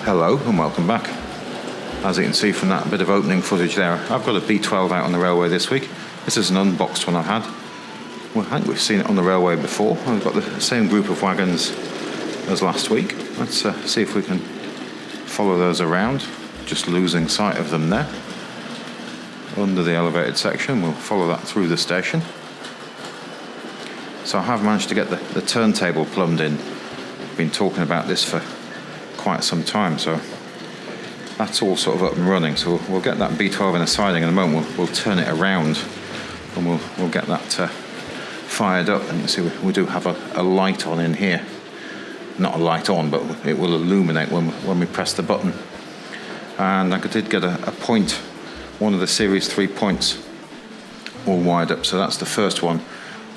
Hello and welcome back. As you can see from that bit of opening footage there, I've got a B12 out on the railway this week. This is an unboxed one I've had. Well, I think we've seen it on the railway before. I've got the same group of wagons as last week. Let's see if we can follow those around, just losing sight of them there. Under the elevated section, we'll follow that through the station. So I have managed to get the turntable plumbed in. I've been talking about this for quite some time, so that's all sort of up and running. So we'll get that B12 in a siding in a moment. We'll turn it around and we'll get that fired up. And you see we do have a light on in here. Not a light on, but it will illuminate when we press the button. And I did get a point, one of the Series 3 points, all wired up. So that's the first one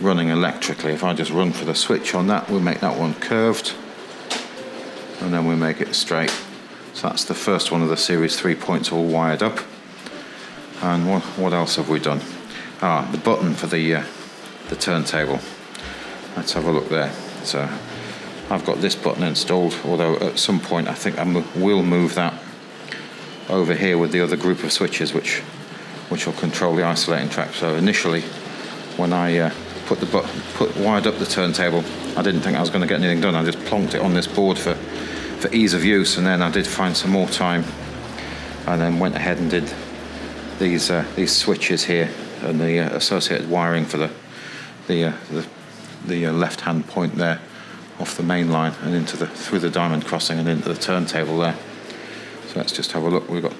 running electrically. If I just run for the switch on that, we'll make that one curved. And then we make it straight. So that's the first one of the Series 3 points all wired up. And what else have we done? The button for the turntable. Let's have a look there. So I've got this button installed, although at some point I think I will move that over here with the other group of switches which will control the isolating track. So initially when I wired up the turntable, I didn't think I was going to get anything done. I just plonked it on this board for ease of use, and then I did find some more time and then went ahead and did these switches here and the associated wiring for the left hand point there off the main line and through the diamond crossing and into the turntable there. So let's just have a look. We've got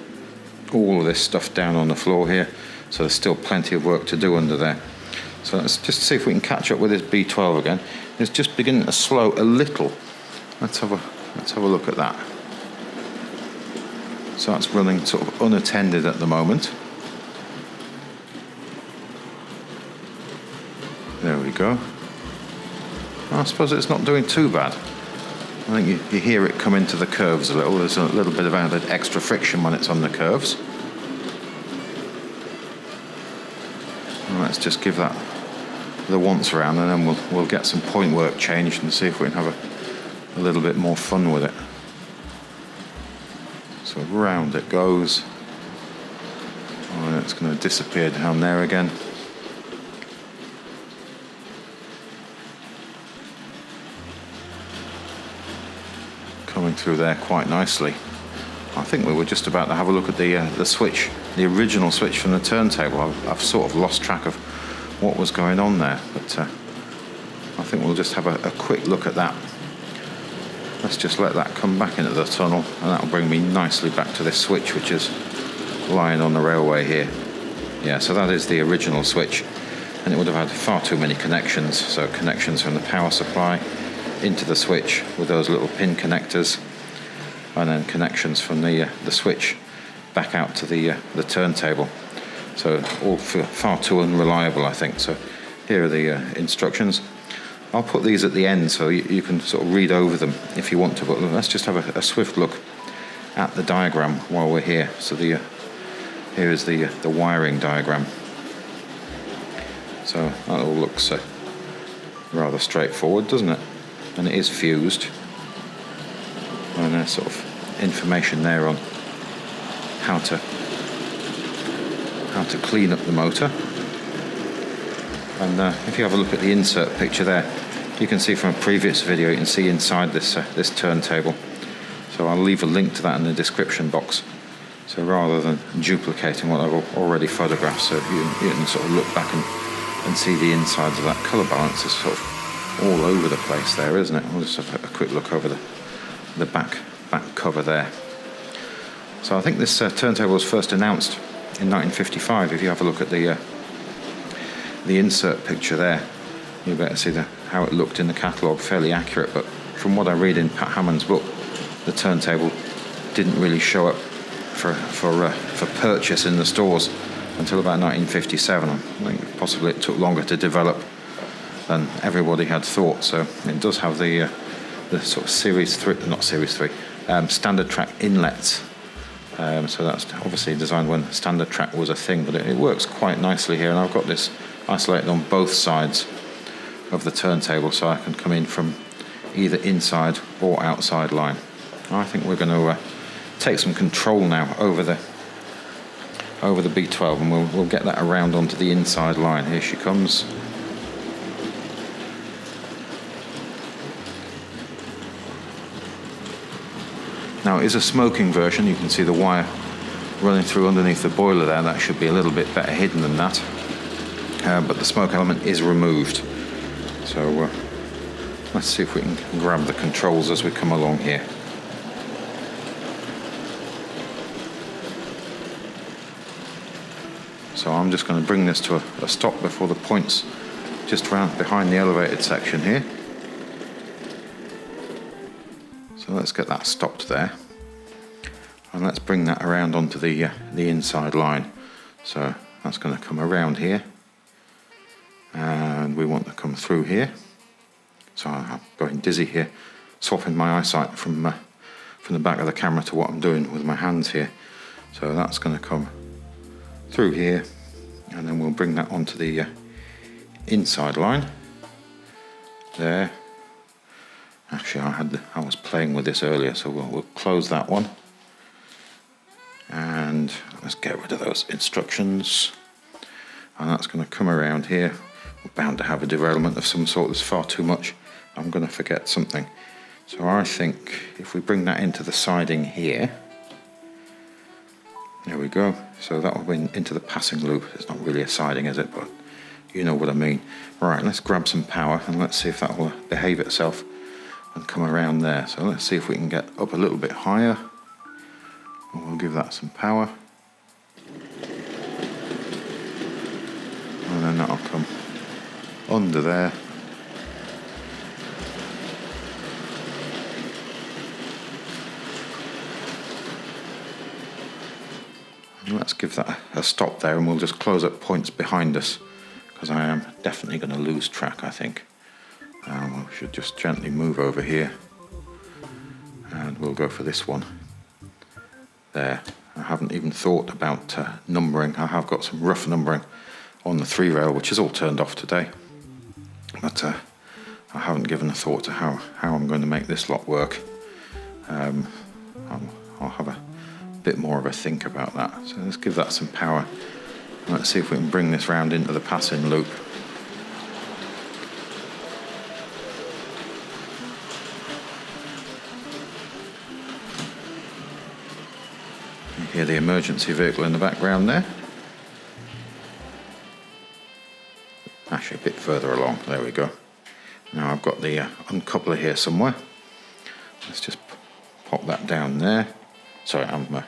all of this stuff down on the floor here, so there's still plenty of work to do under there. So let's just see if we can catch up with this B12 again. It's just beginning to slow a little. Let's have a look at that. So that's running sort of unattended at the moment. There we go. I suppose it's not doing too bad. I think you hear it come into the curves a little. There's a little bit of added extra friction when it's on the curves. And let's just give that the once around, and then we'll get some point work changed and see if we can have a little bit more fun with it. So round it goes. And it's going to disappear down there again. Coming through there quite nicely. I think we were just about to have a look at the switch, the original switch from the turntable. I've sort of lost track of what was going on there, but I think we'll just have a quick look at that. Let's just let that come back into the tunnel, and that'll bring me nicely back to this switch which is lying on the railway here. Yeah, so that is the original switch, and it would have had far too many connections. So connections from the power supply into the switch with those little pin connectors, and then connections from the switch back out to the turntable. So all far too unreliable, I think. So here are the instructions. I'll put these at the end so you can sort of read over them if you want to, but let's just have a swift look at the diagram while we're here. So here is the wiring diagram. So that all looks rather straightforward, doesn't it? And it is fused. And there's sort of information there on how to clean up the motor. And if you have a look at the insert picture there, you can see from a previous video, you can see inside this turntable. So I'll leave a link to that in the description box. So rather than duplicating what I've already photographed, so you can sort of look back and see the insides of that. Colour balance is sort of all over the place there, isn't it? We'll just have a quick look over the back cover there. So I think this turntable was first announced in 1955. If you have a look at the insert picture there, you better see how it looked in the catalogue. Fairly accurate, but from what I read in Pat Hammond's book, the turntable didn't really show up for purchase in the stores until about 1957. I think possibly it took longer to develop than everybody had thought. So it does have the sort of standard track inlets. So that's obviously designed when standard track was a thing, but it works quite nicely here. And I've got this isolated on both sides of the turntable, so I can come in from either inside or outside line. I think we're going to take some control now over the B12, and we'll get that around onto the inside line. Here she comes. Now it is a smoking version. You can see the wire running through underneath the boiler there. That should be a little bit better hidden than that, but the smoke element is removed. So let's see if we can grab the controls as we come along here. So I'm just going to bring this to a stop before the point's just round behind the elevated section here. So let's get that stopped there, and let's bring that around onto the inside line. So that's going to come around here, and we want to come through here. So I'm going dizzy here, swapping my eyesight from the back of the camera to what I'm doing with my hands here. So that's going to come through here, and then we'll bring that onto the inside line there. Actually, I was playing with this earlier, so we'll close that one, and let's get rid of those instructions. And that's going to come around here. We're bound to have a derailment of some sort. There's far too much. I'm going to forget something. So I think if we bring that into the siding here, there we go. So that will be into the passing loop. It's not really a siding, is it? But you know what I mean. Right, let's grab some power and let's see if that will behave itself and come around there. So let's see if we can get up a little bit higher, and we'll give that some power, and then that'll come under there. And let's give that a stop there, and we'll just close up points behind us, because I am definitely going to lose track, I think. We should just gently move over here, and we'll go for this one there. I haven't even thought about numbering. I have got some rough numbering on the 3 rail, which is all turned off today, but I haven't given a thought to how I'm going to make this lot work. I'll have a bit more of a think about that. So let's give that some power. Let's see if we can bring this round into the passing loop. You hear the emergency vehicle in the background there. Actually a bit further along, there we go. Now I've got the uncoupler here somewhere. Let's just pop that down there. Sorry, I'm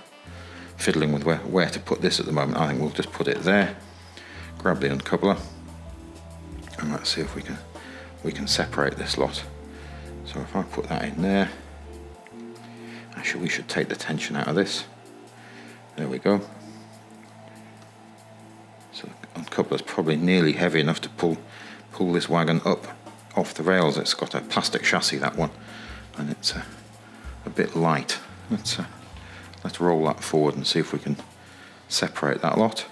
fiddling with where to put this at the moment. I think we'll just put it there. Grab the uncoupler, and let's see if we can separate this lot. So if I put that in there, actually we should take the tension out of this. There we go. So the uncoupler is probably nearly heavy enough to pull this wagon up off the rails. It's got a plastic chassis, that one, and it's a bit light. Let's roll that forward and see if we can separate that lot.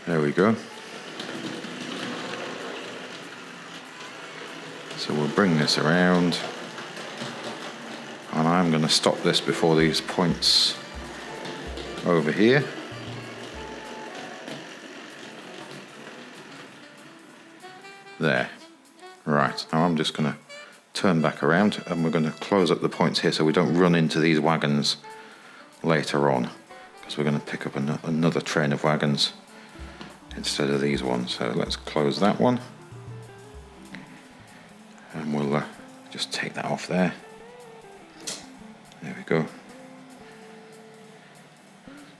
There we go. So we'll bring this around, and I'm going to stop this before these points over here. There. Right, now I'm just going to turn back around, and we're going to close up the points here so we don't run into these wagons later on, because we're going to pick up another train of wagons instead of these ones. So let's close that one, and we'll just take that off there. There we go.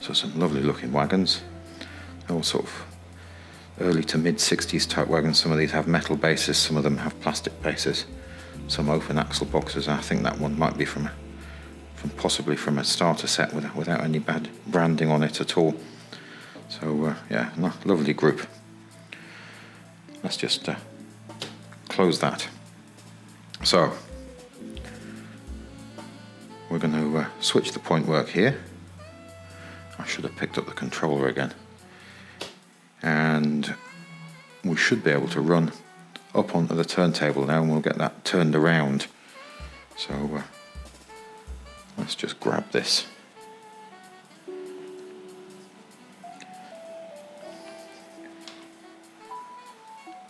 So some lovely looking wagons, all sort of early to mid 60s type wagons. Some of these have metal bases, some of them have plastic bases, some open axle boxes. I think that one might be from possibly from a starter set without any bad branding on it at all. So yeah, lovely group. Let's just close that. So we're going to switch the point work here. I should have picked up the controller again, and we should be able to run up onto the turntable now, and we'll get that turned around. So let's just grab this.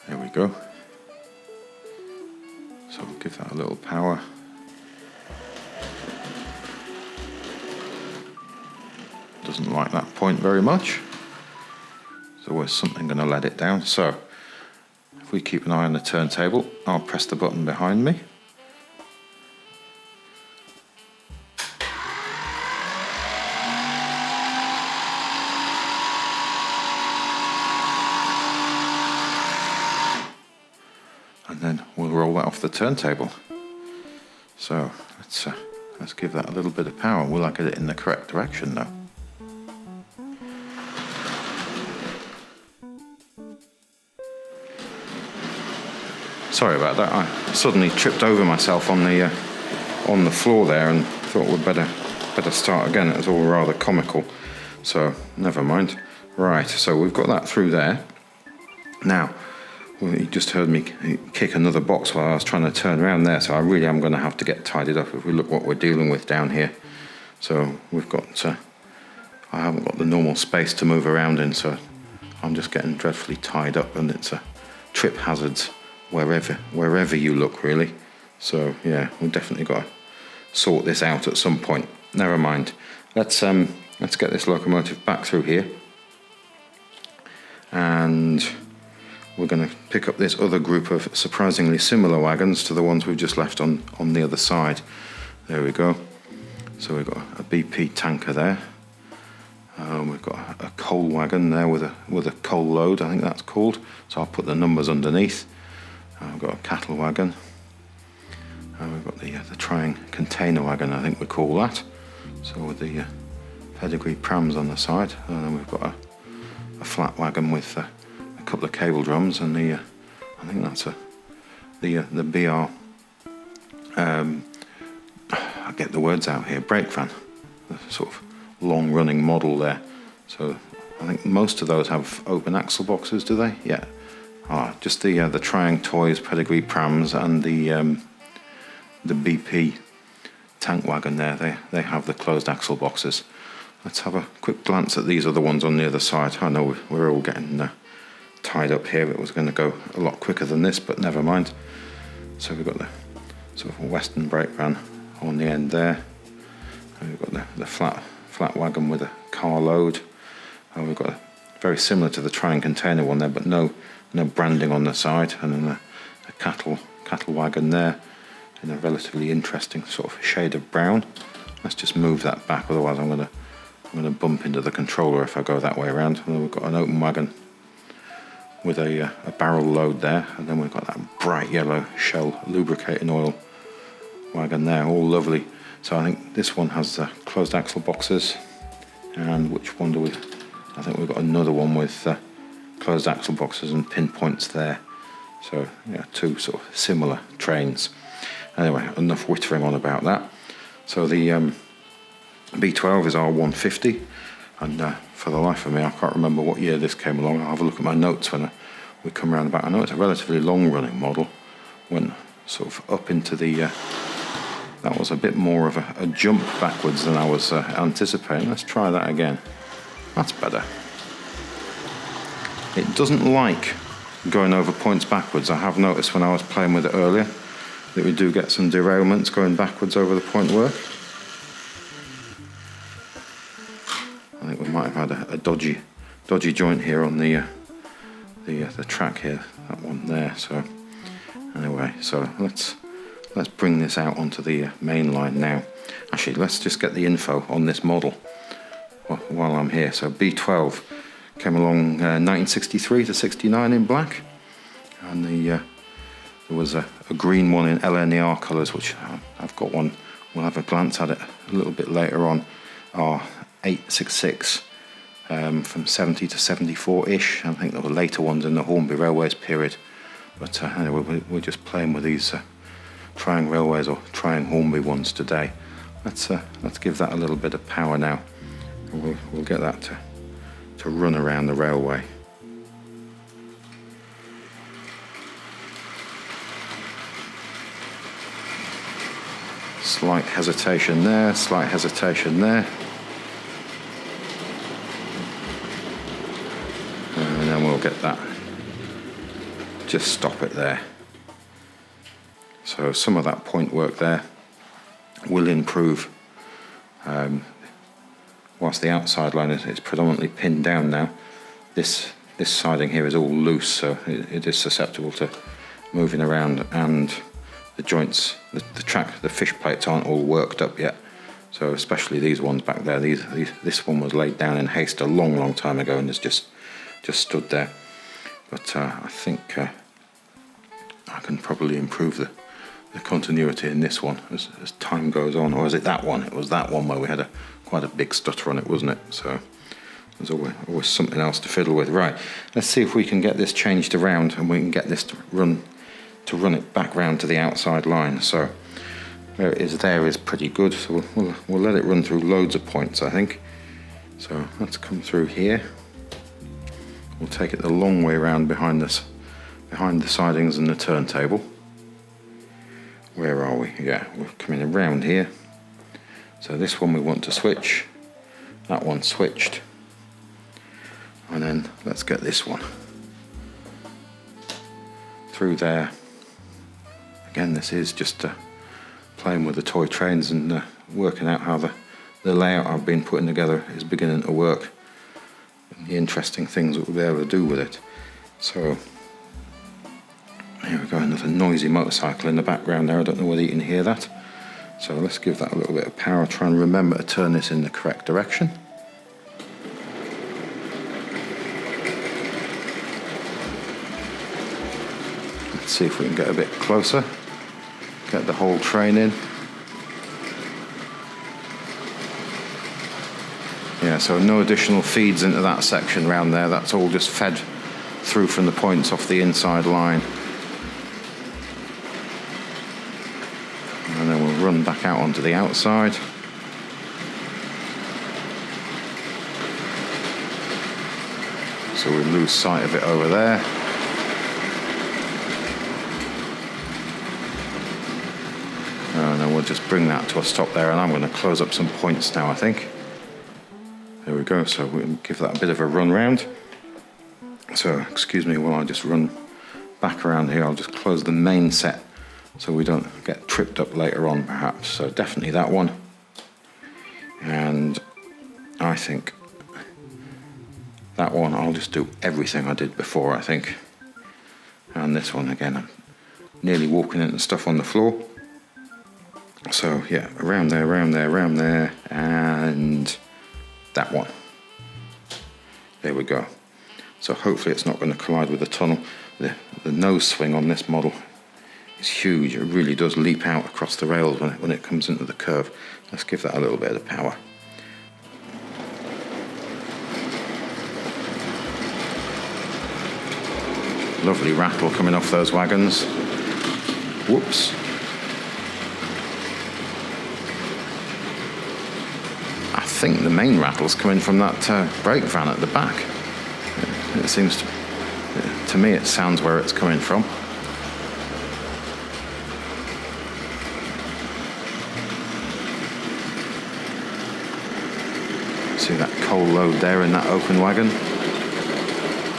There we go. So we'll give that a little power. Doesn't like that point very much. There's always something going to let it down. So if we keep an eye on the turntable, I'll press the button behind me. And then we'll roll that off the turntable. So let's give that a little bit of power. Will I get it in the correct direction though? Sorry about that. I suddenly tripped over myself on the floor there and thought we'd better start again. It was all rather comical. So never mind. Right. So we've got that through there. Now, well, you just heard me kick another box while I was trying to turn around there, so I really am going to have to get tidied up if we look what we're dealing with down here. So we've got, I haven't got the normal space to move around in, so I'm just getting dreadfully tied up, and it's a trip hazards wherever you look, really. So yeah, we've definitely got to sort this out at some point. Never mind. Let's get this locomotive back through here, and we're going to pick up this other group of surprisingly similar wagons to the ones we've just left on the other side. There we go. So we've got a BP tanker there. We've got a coal wagon there with a coal load, I think that's called. So I'll put the numbers underneath. We've got a cattle wagon. We've got the trying container wagon, I think we call that. So with the pedigree prams on the side. And then we've got a flat wagon with a couple of cable drums, and I think that's the BR. I get the words out here. Brake van, the sort of long-running model there. So I think most of those have open axle boxes, do they? Yeah. Just the Triang Toys pedigree prams and the BP tank wagon there. They have the closed axle boxes. Let's have a quick glance at these other ones on the other side. I know we're all getting tied up here. It was going to go a lot quicker than this, but never mind. So we've got the sort of Western brake van on the end there. And we've got the flat wagon with a car load. And we've got very similar to the Triang container one there, but no branding on the side. And then a cattle wagon there in a relatively interesting sort of shade of brown. Let's just move that back, otherwise I'm going to bump into the controller if I go that way around. And then we've got an open wagon with a barrel load there, and then we've got that bright yellow Shell lubricating oil wagon there, all lovely. So I think this one has closed axle boxes, and which one do we? I think we've got another one with closed axle boxes and pinpoints there. So yeah, two sort of similar trains. Anyway, enough whittering on about that. So the B12 is R.150, and for the life of me, I can't remember what year this came along. I'll have a look at my notes when we come around about. I know it's a relatively long-running model. Went sort of up into the. That was a bit more of a jump backwards than I was anticipating. Let's try that again. That's better. It doesn't like going over points backwards. I have noticed when I was playing with it earlier that we do get some derailments going backwards over the point work. I think we might have had a dodgy joint here on the track here, that one there. So anyway, so let's bring this out onto the main line now. Actually, let's just get the info on this model while I'm here. So B12 came along 1963 to 69 in black, and there was a green one in LNER colours, which I've got one. We'll have a glance at it a little bit later on. R.866 from 70 to 74-ish. I think there were later ones in the Hornby Railways period. But anyway, we're just playing with these Triang Railways or Triang Hornby ones today. Let's give that a little bit of power now. And we'll get that to run around the railway. Slight hesitation there, slight hesitation there. And then we'll get that. Just stop it there. So some of that point work there will improve. Whilst the outside line is predominantly pinned down now, this siding here is all loose, so it is susceptible to moving around, and the joints, the fish plates aren't all worked up yet. So especially these ones back there, this one was laid down in haste a long time ago and has just stood there. But I think I can probably improve the continuity in this one as time goes on. Or is it that one? It was that one where we had quite a big stutter on it, wasn't it? So there's always something else to fiddle with. Right, let's see if we can get this changed around and we can get this to run it back round to the outside line. So where it is there is pretty good, so we'll let it run through loads of points, I think. So let's come through here. We'll take it the long way around behind the sidings and the turntable. Where are we? Yeah, we're coming around here. So this one we want to switch. That one switched. And then let's get this one through there. Again, this is just playing with the toy trains and working out how the layout I've been putting together is beginning to work. And the interesting things that we'll be able to do with it. So here we go, another noisy motorcycle in the background there. I don't know whether you can hear that. So let's give that a little bit of power. Try and remember to turn this in the correct direction. Let's see if we can get a bit closer. Get the whole train in. Yeah, so no additional feeds into that section round there. That's all just fed through from the points off the inside line. And then we'll run back out onto the outside. So we lose sight of it over there. And then we'll just bring that to a stop there, and I'm going to close up some points now, I think. There we go, so we'll give that a bit of a run round. So, excuse me while I just run back around here. I'll just close the main set so we don't get tripped up later on, perhaps. So definitely that one. And I think that one, I'll just do everything I did before, I think. And this one, again, I'm nearly walking into stuff on the floor. So, yeah, around there, and that one. There we go. So hopefully it's not going to collide with the tunnel. The nose swing on this model is huge. It really does leap out across the rails when it comes into the curve. Let's give that a little bit of power. Lovely rattle coming off those wagons. Whoops. I think the main rattle's coming from that brake van at the back. It seems to me it sounds where it's coming from. See that coal load there in that open wagon?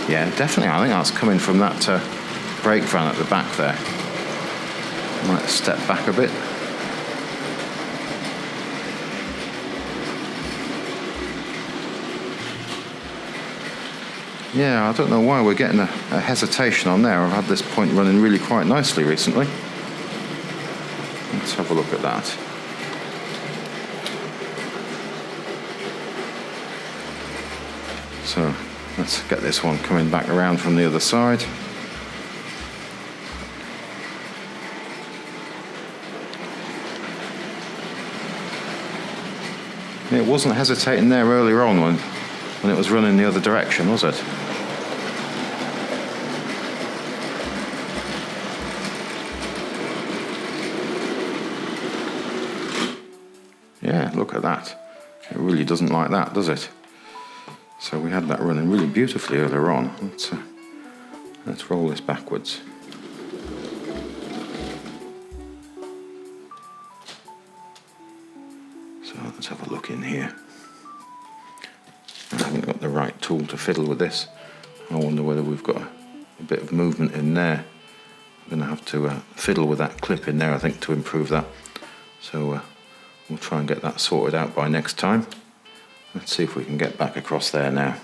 Yeah, definitely. I think that's coming from that brake van at the back there. Might step back a bit. Yeah, I don't know why we're getting a hesitation on there. I've had this point running really quite nicely recently. Let's have a look at that. So let's get this one coming back around from the other side. It wasn't hesitating there earlier on when it was running the other direction, was it? Yeah, look at that. It really doesn't like that, does it? So we had that running really beautifully earlier on. Let's roll this backwards. to fiddle with this. I wonder whether we've got a bit of movement in there. I'm going to have to fiddle with that clip in there, I think, to improve that. So we'll try and get that sorted out by next time. Let's see if we can get back across there now.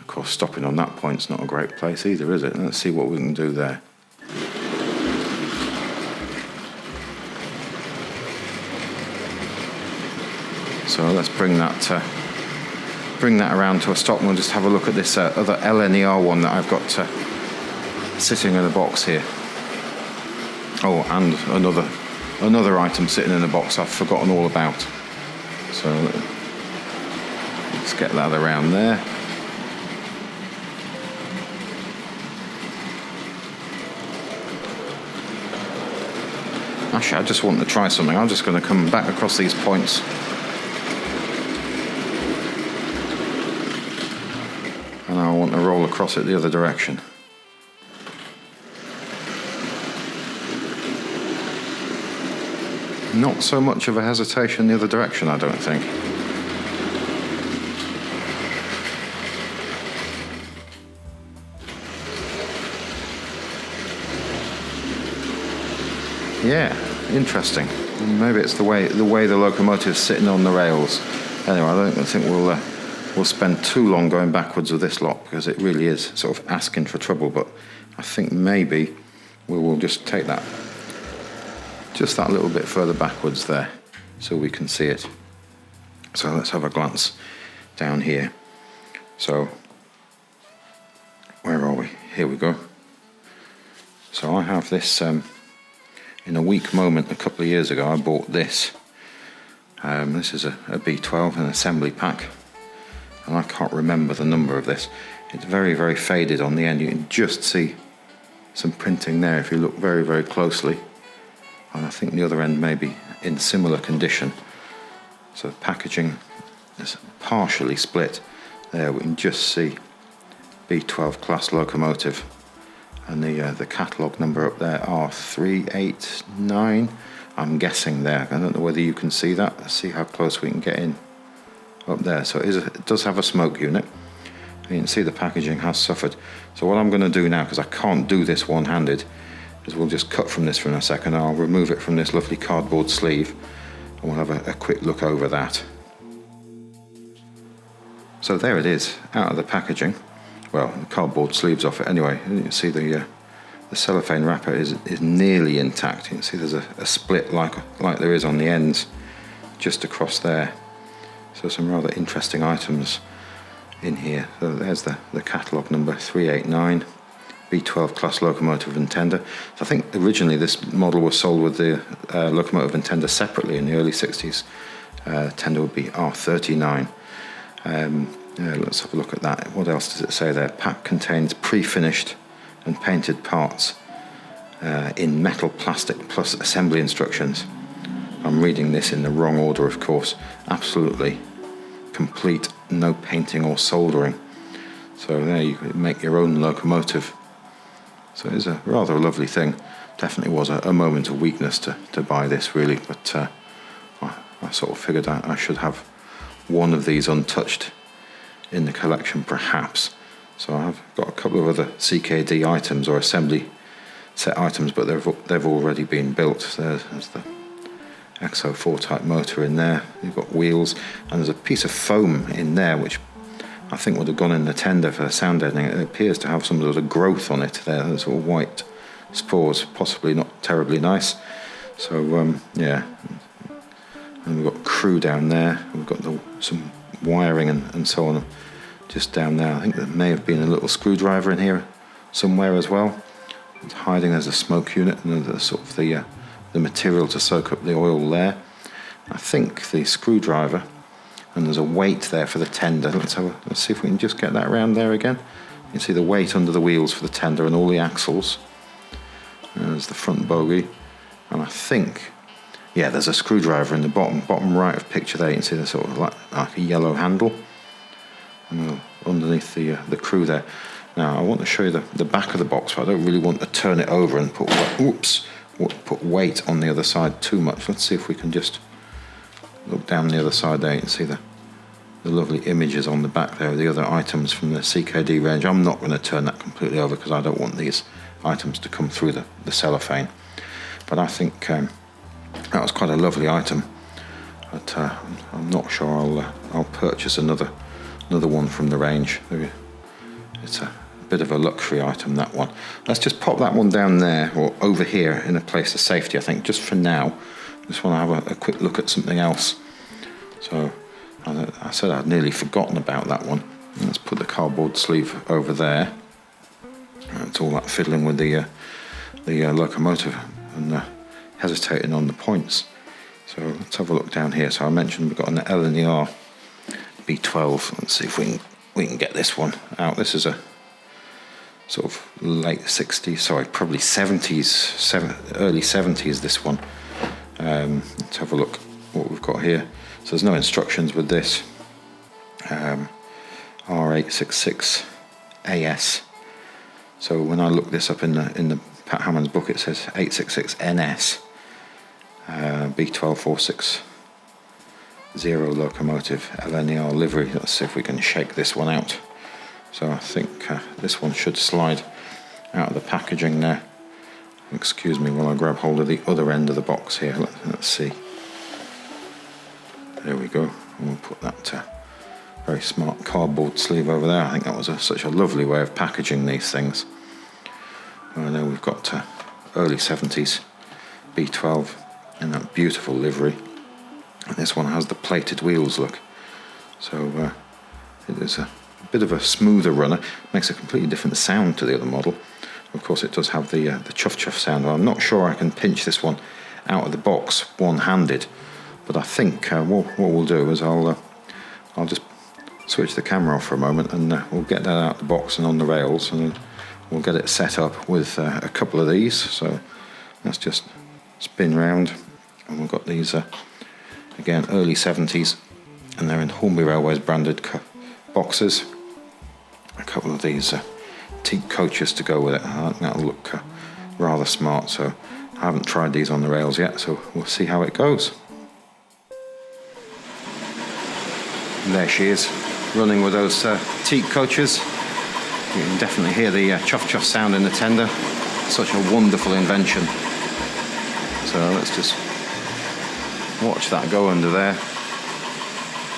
Of course, stopping on that point's not a great place either, is it? Let's see what we can do there. So let's bring that around to a stop, and we'll just have a look at this other LNER one that I've got sitting in a box here. Oh, and another item sitting in a box I've forgotten all about. So let's get that around there. Actually, I just want to try something. I'm just going to come back across these points. And I want to roll across it the other direction. Not so much of a hesitation the other direction, I don't think. Yeah, interesting. Maybe it's the way the locomotive's sitting on the rails. Anyway, I don't think we'll spend too long going backwards with this lot, because it really is sort of asking for trouble. But I think maybe we will just take that just that little bit further backwards there, so we can see it. So let's have a glance down here. So where are we? Here we go. So I have this in a weak moment a couple of years ago. I bought this. This is a B12, an assembly pack, and I can't remember the number of this. It's very, very faded on the end. You can just see some printing there if you look very, very closely. And I think the other end may be in similar condition. So the packaging is partially split. There we can just see B12 class locomotive, and the catalogue number up there, R389. I'm guessing there. I don't know whether you can see that. Let's see how close we can get in up there. So it does have a smoke unit. And you can see the packaging has suffered. So what I'm going to do now, because I can't do this one-handed, is we'll just cut from this for a second. I'll remove it from this lovely cardboard sleeve, and we'll have a quick look over that. So there it is, out of the packaging. Well, the cardboard sleeve's off it anyway. You can see the cellophane wrapper is nearly intact. You can see there's a split like there is on the ends just across there. So some rather interesting items in here. So there's the catalogue number 389. B12 class locomotive and tender. So I think originally this model was sold with the locomotive and tender separately in the early 60s. Tender would be R39. Let's have a look at that. What else does it say there? Pack contains pre-finished and painted parts in metal, plastic, plus assembly instructions. I'm reading this in the wrong order, of course. Absolutely complete, no painting or soldering. So there you can make your own locomotive. So it's a rather lovely thing. Definitely was a moment of weakness to buy this, really, but I sort of figured I should have one of these untouched in the collection, perhaps. So I've got a couple of other CKD items or assembly set items, but they've already been built. So there's the XO4 type motor in there. You've got wheels, and there's a piece of foam in there which I think would have gone in the tender for sound deadening. It appears to have some sort of growth on it there, those sort of white spores, possibly not terribly nice. So yeah, and we've got crew down there. We've got some wiring and so on just down there. I think there may have been a little screwdriver in here somewhere as well. It's hiding as a smoke unit, and the sort of the material to soak up the oil there. I think the screwdriver. And there's a weight there for the tender. Let's see if we can just get that around there again. You can see the weight under the wheels for the tender and all the axles. And there's the front bogie. And I think, yeah, there's a screwdriver in the bottom right of picture there. You can see the sort of like a yellow handle. And underneath the crew there. Now, I want to show you the back of the box, but I don't really want to turn it over and put weight on the other side too much. Let's see if we can just look down the other side there. You can see the lovely images on the back there, the other items from the CKD range. I'm not going to turn that completely over because I don't want these items to come through the cellophane. But I think that was quite a lovely item. But I'm not sure I'll purchase another one from the range. It's a bit of a luxury item, that one. Let's just pop that one down there, or over here in a place of safety, I think, just for now. Just want to have a quick look at something else. So I said I'd nearly forgotten about that one. Let's put the cardboard sleeve over there. It's all that fiddling with the locomotive and hesitating on the points. So let's have a look down here. So I mentioned we've got an R B12. Let's see if we can get this one out. This is a sort of late 60s, sorry, probably 70s, early 70s, this one. Let's have a look what we've got here. So there's no instructions with this. R866 AS. So when I look this up in the Pat Hammond's book, it says 866 NS. B12 460 locomotive LNER livery. Let's see if we can shake this one out. So I think this one should slide out of the packaging now. Excuse me while I grab hold of the other end of the box here. Let's see. There we go. And we'll put that very smart cardboard sleeve over there. I think that was such a lovely way of packaging these things. Well, there we've got early 70s B12 in that beautiful livery. And this one has the plated wheels, look. So it is a bit of a smoother runner. Makes a completely different sound to the other model. Of course, it does have the chuff chuff sound. I'm not sure I can pinch this one out of the box one-handed, but I think what we'll do is I'll just switch the camera off for a moment, and we'll get that out of the box and on the rails, and we'll get it set up with a couple of these. So let's just spin round, and we've got these again early 70s, and they're in Hornby Railways branded boxes. A couple of these teak coaches to go with it. I think that'll look rather smart. So I haven't tried these on the rails yet, so we'll see how it goes. And there she is, running with those teak coaches. You can definitely hear the chuff chuff sound in the tender. Such a wonderful invention. So let's just watch that go under there.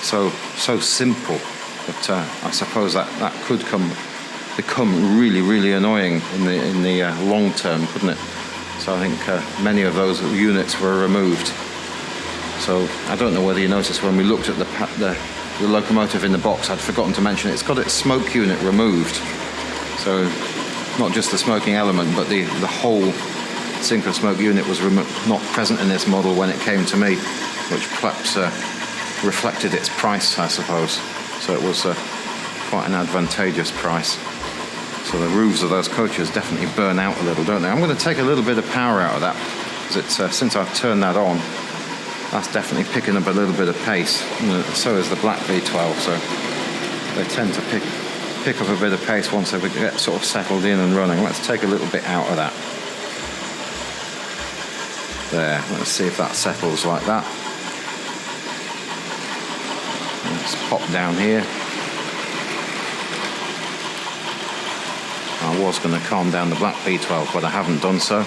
So simple, but I suppose that could become really, really annoying in the long term, couldn't it? So I think many of those units were removed. So I don't know whether you noticed when we looked at the locomotive in the box, I'd forgotten to mention it's got its smoke unit removed. So not just the smoking element, but the whole synchro smoke unit was not present in this model when it came to me, which perhaps reflected its price, I suppose. So it was quite an advantageous price. So the roofs of those coaches definitely burn out a little, don't they? I'm going to take a little bit of power out of that, because it's since I've turned that on, that's definitely picking up a little bit of pace. And so is the black B12, so they tend to pick up a bit of pace once they get sort of settled in and running. Let's take a little bit out of that. There, let's see if that settles like that. Let's pop down here. I was going to calm down the black B12, but I haven't done so.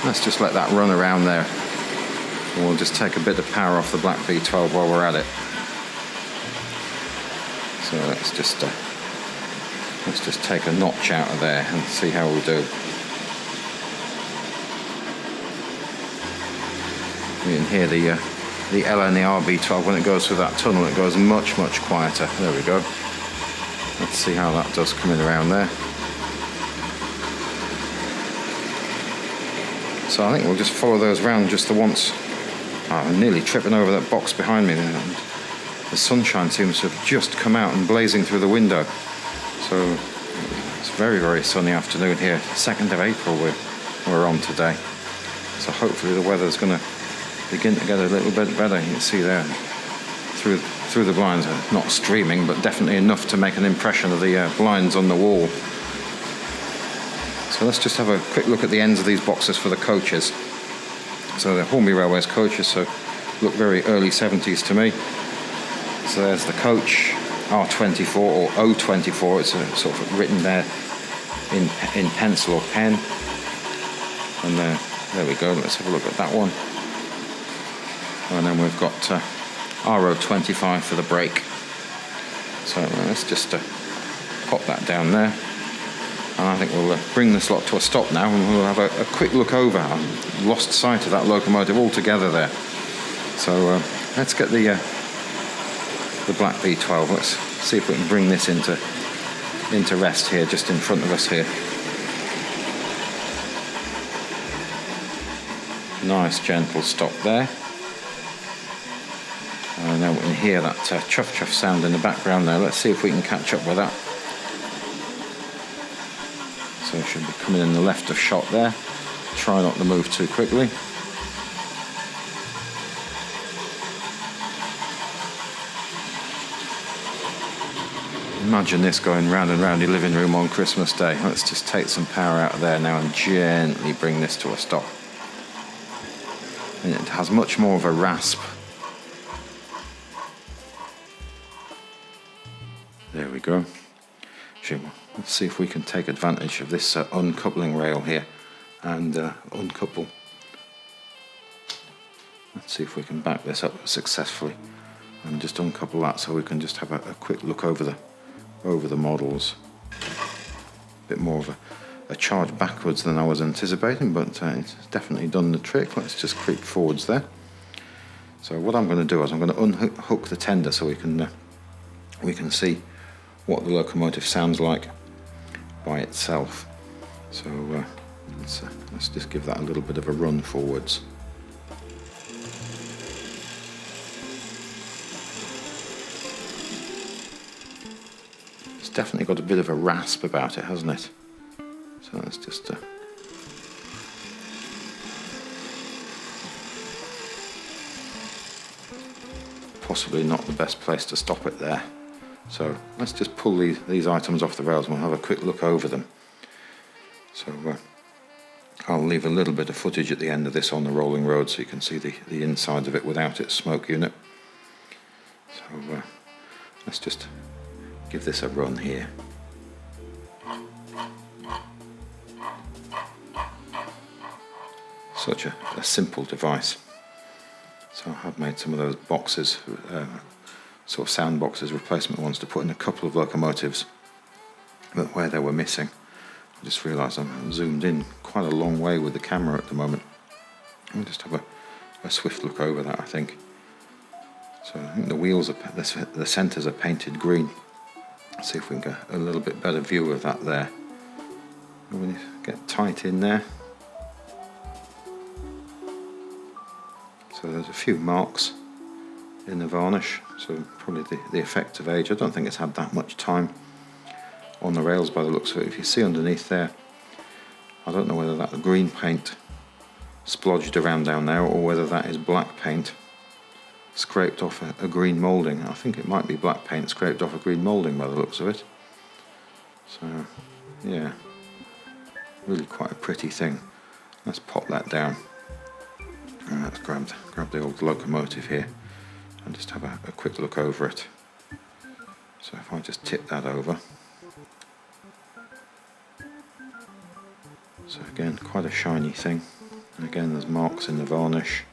Let's just let that run around there. And we'll just take a bit of power off the black B12 while we're at it. So let's just take a notch out of there and see how we do. You can hear the LNER B12 when it goes through that tunnel. It goes much, much quieter. There we go. Let's see how that does coming around there. So I think we'll just follow those around just the once. I'm nearly tripping over that box behind me there. And the sunshine seems to have just come out and blazing through the window. So it's a very, very sunny afternoon here. 2nd of April we're on today. So hopefully the weather's going to begin to get a little bit better. You can see there through the blinds, not streaming, but definitely enough to make an impression of the blinds on the wall. So let's just have a quick look at the ends of these boxes for the coaches. So they're Hornby Railways coaches, so look very early 70s to me. So there's the coach, R24 or O24, it's sort of written there in pencil or pen. And there we go, let's have a look at that one. And then we've got R.25 for the brake. So let's just pop that down there. And I think we'll bring this lot to a stop now, and we'll have a quick look over. I've lost sight of that locomotive altogether there. So let's get the black B12. Let's see if we can bring this into rest here, just in front of us here. Nice gentle stop there. Now we can hear that chuff chuff sound in the background there. Let's see if we can catch up with that. So it should be coming in the left of shot there. Try not to move too quickly. Imagine this going round and round your living room on Christmas Day. Let's just take some power out of there now and gently bring this to a stop. And it has much more of a rasp. There we go. Let's see if we can take advantage of this uncoupling rail here and uncouple. Let's see if we can back this up successfully and just uncouple that, so we can just have a quick look over the models. A bit more of a charge backwards than I was anticipating, but it's definitely done the trick. Let's just creep forwards there. So what I'm going to do is I'm going to unhook the tender so we can see what the locomotive sounds like by itself. So let's just give that a little bit of a run forwards. It's definitely got a bit of a rasp about it, hasn't it? So let's just possibly not the best place to stop it there. So let's just pull these items off the rails and we'll have a quick look over them. So I'll leave a little bit of footage at the end of this on the rolling road so you can see the inside of it without its smoke unit. So let's just give this a run here. Such a simple device. So I have made some of those boxes, sort of sound boxes, replacement ones, to put in a couple of locomotives, but where they were missing, I just realised I'm zoomed in quite a long way with the camera at the moment. We'll just have a swift look over that, I think. So I think the wheels, the centres are painted green. Let's see if we can get a little bit better view of that there. And when you get tight in there, so there's a few marks in the varnish, so probably the effect of age. I don't think it's had that much time on the rails by the looks of it. If you see underneath there, I don't know whether that green paint splodged around down there or whether that is black paint scraped off a green moulding. I think it might be black paint scraped off a green moulding by the looks of it. So yeah, really quite a pretty thing. Let's pop that down. Let's grab the old locomotive here and just have a quick look over it. So if I just tip that over. So again, quite a shiny thing. And again, there's marks in the varnish.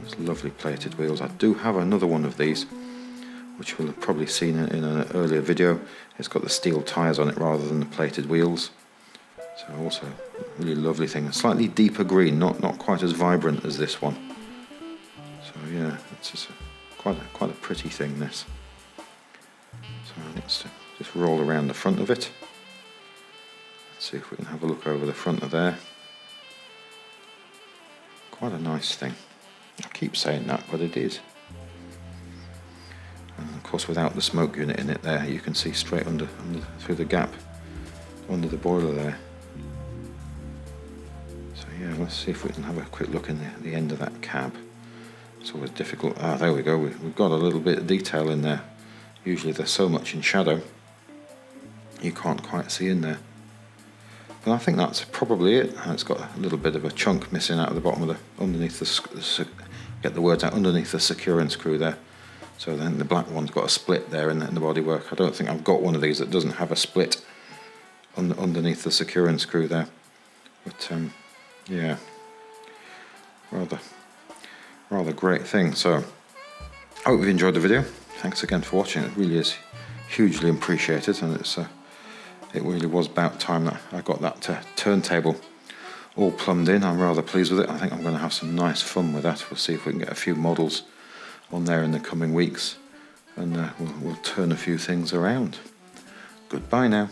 There's lovely plated wheels. I do have another one of these, which you'll have probably seen in an earlier video. It's got the steel tyres on it rather than the plated wheels. So also a really lovely thing. A slightly deeper green, not quite as vibrant as this one. So yeah, it's just quite a pretty thing, this. So let's just roll around the front of it. Let's see if we can have a look over the front of there. Quite a nice thing. I keep saying that, but it is. And of course, without the smoke unit in it there, you can see straight under through the gap under the boiler there. So yeah, let's see if we can have a quick look in the end of that cab. It's always difficult. Ah, there we go. We've got a little bit of detail in there. Usually there's so much in shadow you can't quite see in there. But I think that's probably it. It's got a little bit of a chunk missing out of the bottom of underneath the get the words out, underneath the securing screw there. So then the black one's got a split there in the bodywork. I don't think I've got one of these that doesn't have a split underneath the securing screw there. But yeah, rather great thing. So I hope you've enjoyed the video. Thanks again for watching. It really is hugely appreciated, and it really was about time that I got that turntable all plumbed in. I'm rather pleased with it. I think I'm going to have some nice fun with that. We'll see if we can get a few models on there in the coming weeks, and we'll turn a few things around. Goodbye now.